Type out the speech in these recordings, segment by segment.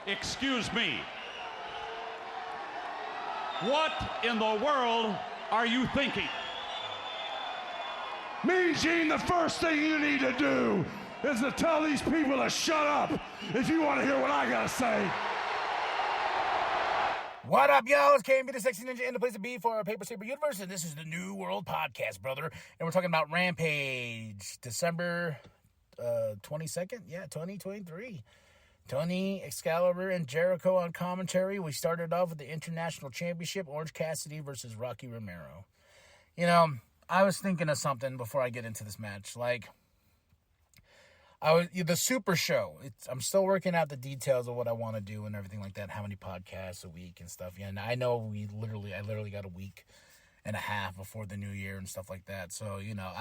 Excuse me. What in the world are you thinking? Mean Gene, the first thing you need to do is to tell these people to shut up if you want to hear what I gotta say. What up, yo? It's KMB, the Sexy Ninja, in the place to be for our Paper Saber universe, and this is the New World Podcast, brother. And we're talking about Rampage, December 22nd? Yeah, 2023. Tony, Excalibur, and Jericho on commentary. We started off with the International Championship, Orange Cassidy versus Rocky Romero. You know, I was thinking of something before I get into this match. Like, the Super Show. I'm still working out the details of what I want to do and everything like that. How many podcasts a week and stuff. Yeah, and I know I literally got a week and a half before the new year and stuff like that. So, you know,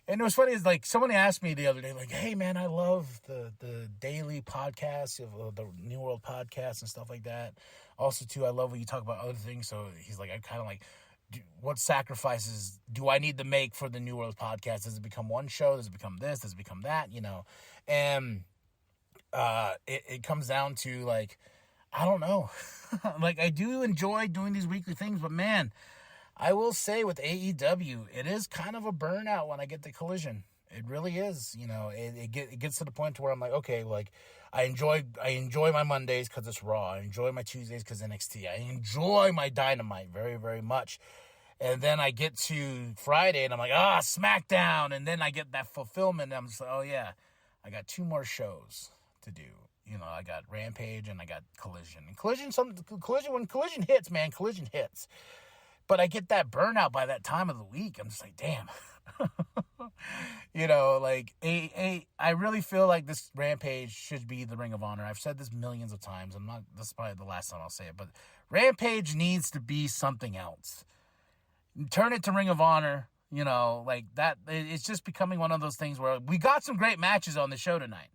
and it was funny, is like somebody asked me the other day, like, hey man, I love the daily podcast of the New World Podcast and stuff like that. Also too, I love when you talk about other things. So he's like, I kind of like, what sacrifices do I need to make for the New World Podcast? Does it become one show? Does it become this? Does it become that? You know? And it comes down to, like, I don't know. Like, I do enjoy doing these weekly things, but man, I will say with AEW, it is kind of a burnout when I get to Collision. It really is. You know, it gets to the point to where I'm like, okay, like, I enjoy my Mondays because it's Raw. I enjoy my Tuesdays because NXT. I enjoy my Dynamite very, very much. And then I get to Friday and I'm like, SmackDown. And then I get that fulfillment. And I'm just like, oh yeah, I got 2 more shows to do. You know, I got Rampage and I got Collision. And when Collision hits, man, Collision hits. But I get that burnout by that time of the week. I'm just like, damn. You know, like, I really feel like this Rampage should be the Ring of Honor. I've said this millions of times. This is probably the last time I'll say it. But Rampage needs to be something else. Turn it to Ring of Honor. You know, like that. It's just becoming one of those things where we got some great matches on the show tonight.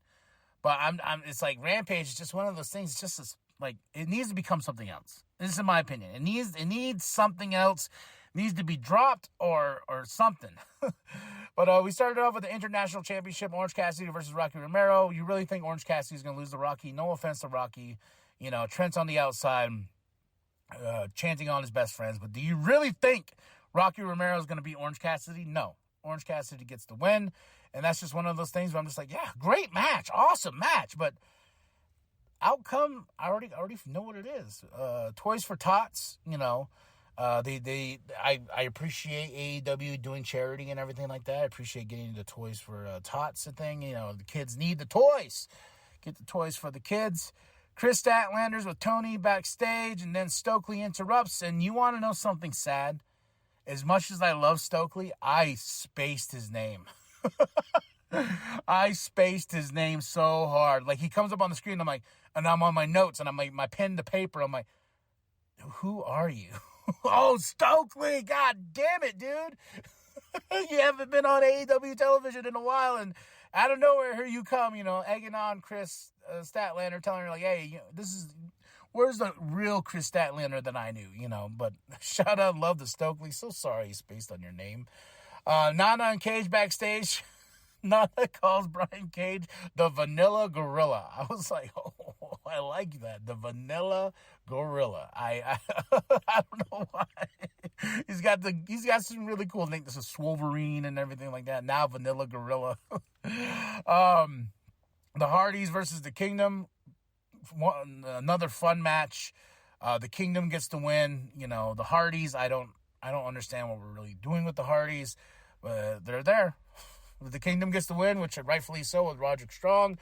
But it's like Rampage is just one of those things. It's just like, it needs to become something else. This is my opinion. It needs something else. It needs to be dropped or something. But we started off with the International Championship, Orange Cassidy versus Rocky Romero. You really think Orange Cassidy is going to lose to Rocky? No offense to Rocky. You know, Trent's on the outside, chanting on his best friends. But do you really think Rocky Romero is going to beat Orange Cassidy? No. Orange Cassidy gets the win. And that's just one of those things where I'm just like, yeah, great match. Awesome match. But outcome, I already know what it is. Toys for Tots, you know. I appreciate AEW doing charity and everything like that. I appreciate getting the Toys for Tots thing. You know, the kids need the toys. Get the toys for the kids. Chris Statlander's with Tony backstage, and then Stokely interrupts. And you want to know something sad? As much as I love Stokely, I spaced his name. I spaced his name so hard. Like, he comes up on the screen, and I'm on my notes, and I'm like, my pen to paper, I'm like, who are you? Oh, Stokely, god damn it, dude. You haven't been on AEW television in a while, and out of nowhere, here you come, you know, egging on Chris Statlander, telling her, like, hey, you know, where's the real Chris Statlander that I knew, you know? But shout out, love to Stokely. So sorry you spaced on your name. Nana and Cage backstage. Nana calls Brian Cage the Vanilla Gorilla. I was like, oh, I like that. The Vanilla Gorilla. I don't know why. He's got some really cool things. This is Swolverine and everything like that. Now Vanilla Gorilla. The Hardys versus the Kingdom. Another fun match. The Kingdom gets the win. You know, the Hardys, I don't understand what we're really doing with the Hardys, but they're there. The Kingdom gets the win, which rightfully so, with Roderick Strong.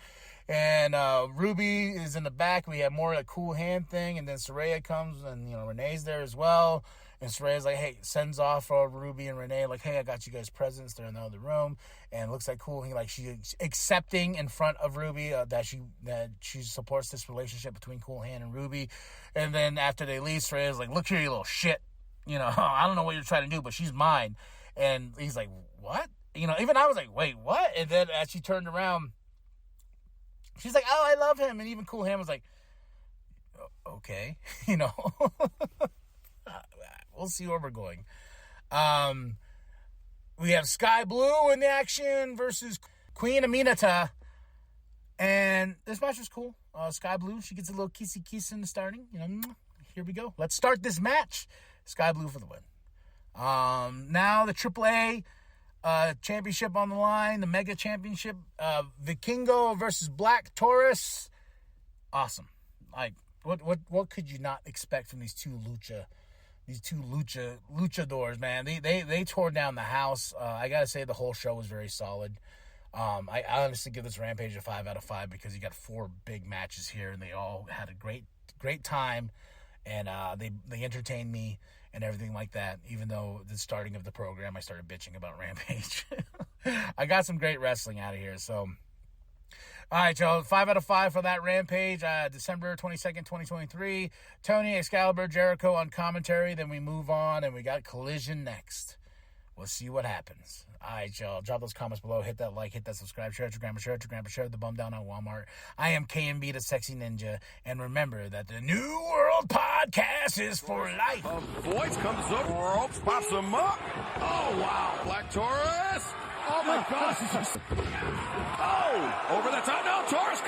And Ruby is in the back. We have more of a cool hand thing. And then Saraya comes, and, you know, Renee's there as well. And Saraya's like, hey, sends off Ruby and Renee, like, hey, I got you guys presents. They're in the other room. And it looks like cool. She's accepting in front of Ruby that she supports this relationship between Cool Hand and Ruby. And then after they leave, Saraya's like, look here, you little shit. You know, I don't know what you're trying to do, but she's mine. And he's like, what? You know, even I was like, wait, what? And then as she turned around, she's like, oh, I love him. And even Cool Hand was like, okay, you know. We'll see where we're going. We have Sky Blue in the action versus Queen Aminata. And this match was cool. Sky Blue, she gets a little kissy kiss in the starting. Here we go. Let's start this match. Sky Blue for the win. Now the AAA championship on the line, the Mega Championship, Vikingo versus Black Taurus. Awesome. Like, what could you not expect from these two luchadors, man? They tore down the house. I gotta say the whole show was very solid. I honestly give this Rampage a 5 out of 5 because you got 4 big matches here, and they all had a great time, and they entertained me and everything like that. Even though the starting of the program, I started bitching about Rampage. I got some great wrestling out of here. So, all right, y'all, 5 out of 5 for that Rampage. December 22nd, 2023. Tony, Excalibur, Jericho on commentary. Then we move on, and we got Collision next. We'll see what happens. All right, y'all. Drop those comments below. Hit that like. Hit that subscribe. Share it to grandma. Share it to grandpa. Share the bum down on Walmart. I am KMB, the Sexy Ninja. And remember that the New World Podcast is for life. A voice comes up, ropes, pops him up. Oh, wow. Black Taurus. Oh, my gosh. Oh, over the top now. Taurus.